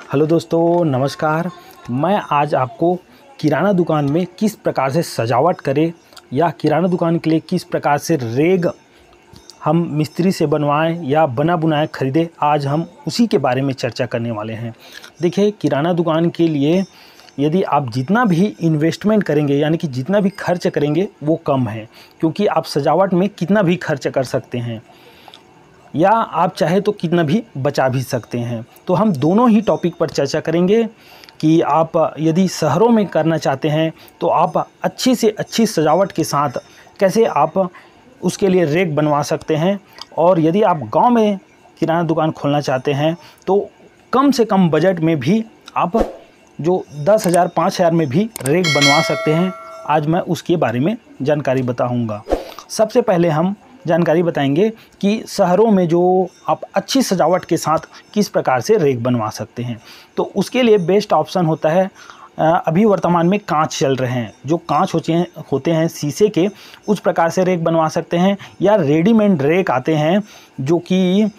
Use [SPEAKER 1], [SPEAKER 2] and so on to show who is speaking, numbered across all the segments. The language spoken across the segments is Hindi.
[SPEAKER 1] हेलो दोस्तों, नमस्कार। मैं आज आपको किराना दुकान में किस प्रकार से सजावट करें या किराना दुकान के लिए किस प्रकार से रेग हम मिस्त्री से बनवाएं या बना बुनाया ख़रीदें, आज हम उसी के बारे में चर्चा करने वाले हैं। देखिए, किराना दुकान के लिए यदि आप जितना भी इन्वेस्टमेंट करेंगे यानी कि जितना भी खर्च करेंगे वो कम है, क्योंकि आप सजावट में कितना भी खर्च कर सकते हैं या आप चाहे तो कितना भी बचा भी सकते हैं। तो हम दोनों ही टॉपिक पर चर्चा करेंगे कि आप यदि शहरों में करना चाहते हैं तो आप अच्छी से अच्छी सजावट के साथ कैसे आप उसके लिए रैक बनवा सकते हैं, और यदि आप गांव में किराना दुकान खोलना चाहते हैं तो कम से कम बजट में भी आप जो 10,000 5,000 में भी रैक बनवा सकते हैं। आज मैं उसके बारे में जानकारी बताऊंगा। सबसे पहले हम जानकारी बताएंगे कि शहरों में जो आप अच्छी सजावट के साथ किस प्रकार से रैक बनवा सकते हैं। तो उसके लिए बेस्ट ऑप्शन होता है, अभी वर्तमान में कांच चल रहे हैं, जो कांच होते हैं शीशे के, उस प्रकार से रैक बनवा सकते हैं, या रेडीमेड रैक आते हैं जो कि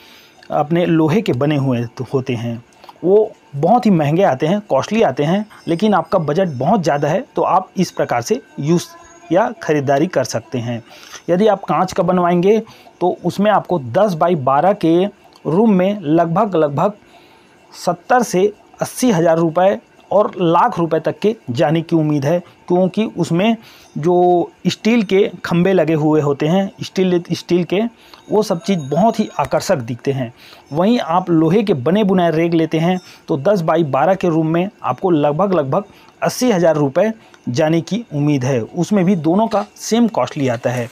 [SPEAKER 1] अपने लोहे के बने हुए होते हैं। वो बहुत ही महंगे आते हैं, कॉस्टली आते हैं, लेकिन आपका बजट बहुत ज़्यादा है तो आप इस प्रकार से यूज़ या ख़रीदारी कर सकते हैं। यदि आप कांच का बनवाएंगे तो उसमें आपको 10 बाई 12 के रूम में लगभग 70 से 80 हज़ार रुपये और लाख रुपए तक के जाने की उम्मीद है, क्योंकि उसमें जो स्टील के खंभे लगे हुए होते हैं, स्टील के, वो सब चीज़ बहुत ही आकर्षक दिखते हैं। वहीं आप लोहे के बने बुनाए रैक लेते हैं तो 10 बाई 12 के रूम में आपको लगभग 80 हज़ार रुपये जाने की उम्मीद है। उसमें भी दोनों का सेम कॉस्टली आता है।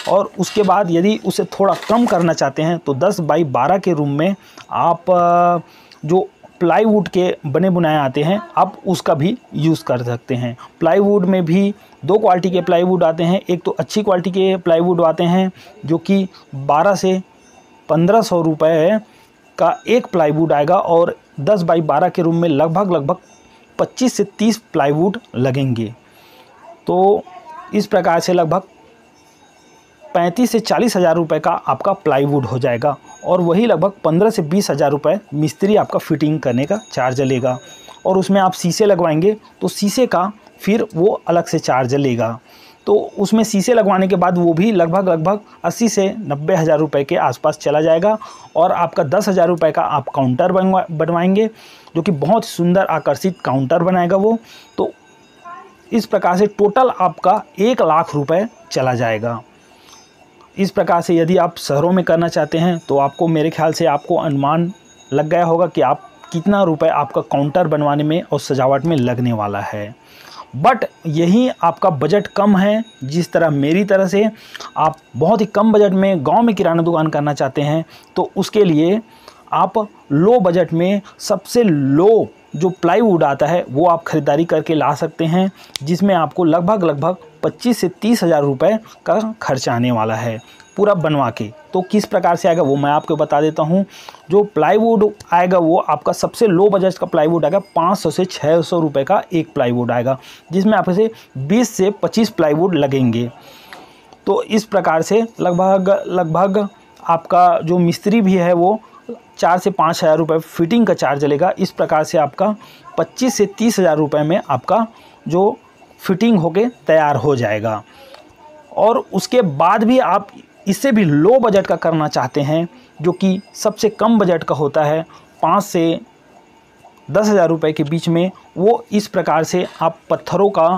[SPEAKER 1] और उसके बाद यदि उसे थोड़ा कम करना चाहते हैं तो 10 बाई 12 के रूम में आप जो प्लाईवुड के बने बुनाए आते हैं आप उसका भी यूज़ कर सकते हैं। प्लाईवुड में भी दो क्वालिटी के प्लाईवुड आते हैं। एक तो अच्छी क्वालिटी के प्लाईवुड आते हैं जो कि 12 से 1500 रुपये का एक प्लाईवुड आएगा, और 10 बाई 12 के रूम में लगभग 25 से 30 प्लाईवुड लगेंगे। तो इस प्रकार से लगभग 35 से 40 हज़ार रुपये का आपका प्लाईवुड हो जाएगा, और वही लगभग 15 से 20 हज़ार रुपये मिस्त्री आपका फिटिंग करने का चार्ज लेगा। और उसमें आप शीशे लगवाएंगे तो शीशे का फिर वो अलग से चार्ज लेगा। तो उसमें शीशे लगवाने के बाद वो भी लगभग 80 से 90 हज़ार रुपये के आसपास चला जाएगा, और आपका 10 हज़ार रुपये का आप काउंटर बनवाएंगे जो कि बहुत सुंदर आकर्षित काउंटर बनाएगा वो। तो इस प्रकार से टोटल आपका 1 लाख रुपये चला जाएगा। इस प्रकार से यदि आप शहरों में करना चाहते हैं तो आपको, मेरे ख्याल से आपको अनुमान लग गया होगा कि आप कितना रुपए आपका काउंटर बनवाने में और सजावट में लगने वाला है। बट यही आपका बजट कम है, जिस तरह मेरी तरह से आप बहुत ही कम बजट में गांव में किराना दुकान करना चाहते हैं तो उसके लिए आप लो बजट में सबसे लो जो प्लाईवुड आता है वो आप ख़रीदारी करके ला सकते हैं, जिसमें आपको लगभग 25 से 30 हज़ार रुपये का खर्च आने वाला है पूरा बनवा के। तो किस प्रकार से आएगा वो मैं आपको बता देता हूँ। जो प्लाईवुड आएगा वो आपका सबसे लो बजट का प्लाईवुड आएगा, 500 से 600 रुपये का एक प्लाईवुड आएगा, जिसमें आप इसे 20 से 25 प्लाईवुड लगेंगे। तो इस प्रकार से लगभग आपका जो मिस्त्री भी है वो 4 से 5 हज़ार रुपये फिटिंग का चार्ज लेगा। इस प्रकार से आपका 25 से 30 हज़ार रुपये में आपका जो फिटिंग होके तैयार हो जाएगा। और उसके बाद भी आप इससे भी लो बजट का करना चाहते हैं, जो कि सबसे कम बजट का होता है 5 से 10 हज़ार रुपये के बीच में, वो इस प्रकार से आप पत्थरों का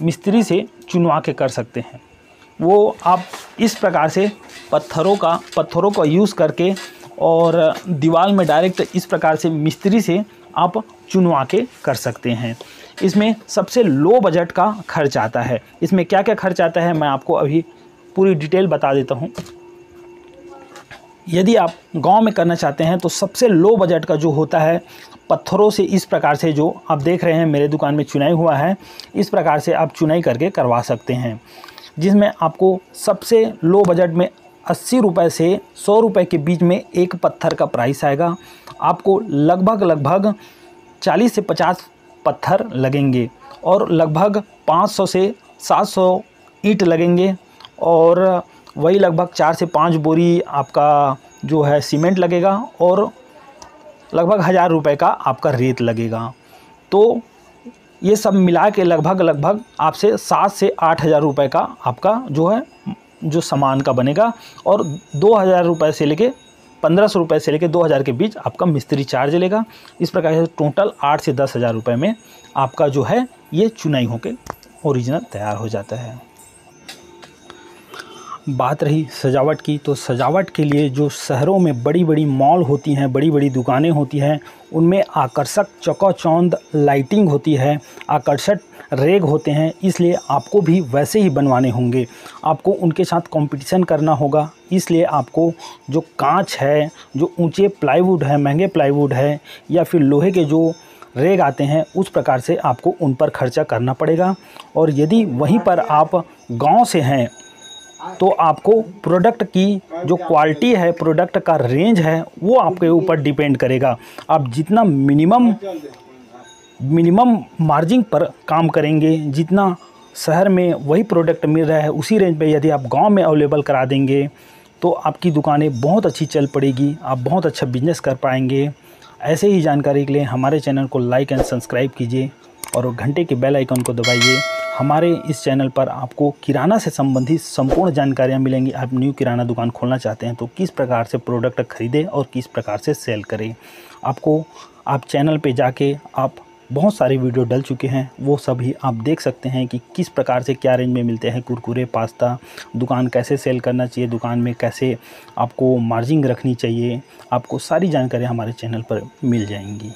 [SPEAKER 1] मिस्त्री से चुनवा के कर सकते हैं। वो आप इस प्रकार से पत्थरों का यूज़ करके और दीवार में डायरेक्ट इस प्रकार से मिस्त्री से आप चुनवा के कर सकते हैं। इसमें सबसे लो बजट का खर्च आता है। इसमें क्या क्या खर्च आता है मैं आपको अभी पूरी डिटेल बता देता हूँ। यदि आप गांव में करना चाहते हैं तो सबसे लो बजट का जो होता है, पत्थरों से इस प्रकार से जो आप देख रहे हैं मेरे दुकान में चुनाई हुआ है, इस प्रकार से आप चुनाई करके करवा सकते हैं, जिसमें आपको सबसे लो बजट में 80 रुपये से 100 रुपये के बीच में एक पत्थर का प्राइस आएगा। आपको लगभग 40 से 50 पत्थर लगेंगे, और लगभग 500 से 700 ईंट लगेंगे, और वही लगभग 4 से 5 बोरी आपका जो है सीमेंट लगेगा, और लगभग 1000 रुपये का आपका रेट लगेगा। तो ये सब मिला के लगभग आपसे 7 से 8 हज़ार रुपये का आपका जो सामान का बनेगा, और 2000 रुपये से लेके 1500 रुपये से लेके 2000 के बीच आपका मिस्त्री चार्ज लेगा। इस प्रकार से टोटल 8 से 10 हज़ार रुपये में आपका जो है ये चुनाई होके ओरिजिनल तैयार हो जाता है। बात रही सजावट की, तो सजावट के लिए जो शहरों में बड़ी बड़ी मॉल होती हैं, बड़ी बड़ी दुकानें होती हैं, उनमें आकर्षक चकाचौंध लाइटिंग होती है, आकर्षक रेग होते हैं, इसलिए आपको भी वैसे ही बनवाने होंगे। आपको उनके साथ कंपटीशन करना होगा, इसलिए आपको जो कांच है, जो ऊंचे प्लाईवुड है, महंगे प्लाईवुड है, या फिर लोहे के जो रेग आते हैं, उस प्रकार से आपको उन पर खर्चा करना पड़ेगा। और यदि वहीं पर आप गांव से हैं तो आपको प्रोडक्ट की जो क्वालिटी है, प्रोडक्ट का रेंज है, वो आपके ऊपर डिपेंड करेगा। आप जितना मिनिमम मार्जिन पर काम करेंगे, जितना शहर में वही प्रोडक्ट मिल रहा है उसी रेंज पे यदि आप गांव में अवेलेबल करा देंगे तो आपकी दुकानें बहुत अच्छी चल पड़ेगी, आप बहुत अच्छा बिजनेस कर पाएंगे। ऐसे ही जानकारी के लिए हमारे चैनल को लाइक एंड सब्सक्राइब कीजिए और घंटे के बेल आइकन को दबाइए। हमारे इस चैनल पर आपको किराना से संबंधित संपूर्ण जानकारियाँ मिलेंगी। आप न्यू किराना दुकान खोलना चाहते हैं तो किस प्रकार से प्रोडक्ट खरीदें और किस प्रकार से सेल करें, आप चैनल पे जाके आप बहुत सारे वीडियो डल चुके हैं, वो सभी आप देख सकते हैं कि किस प्रकार से क्या रेंज में मिलते हैं कुरकुरे, पास्ता, दुकान कैसे सेल करना चाहिए, दुकान में कैसे आपको मार्जिन रखनी चाहिए, आपको सारी जानकारी हमारे चैनल पर मिल जाएंगी।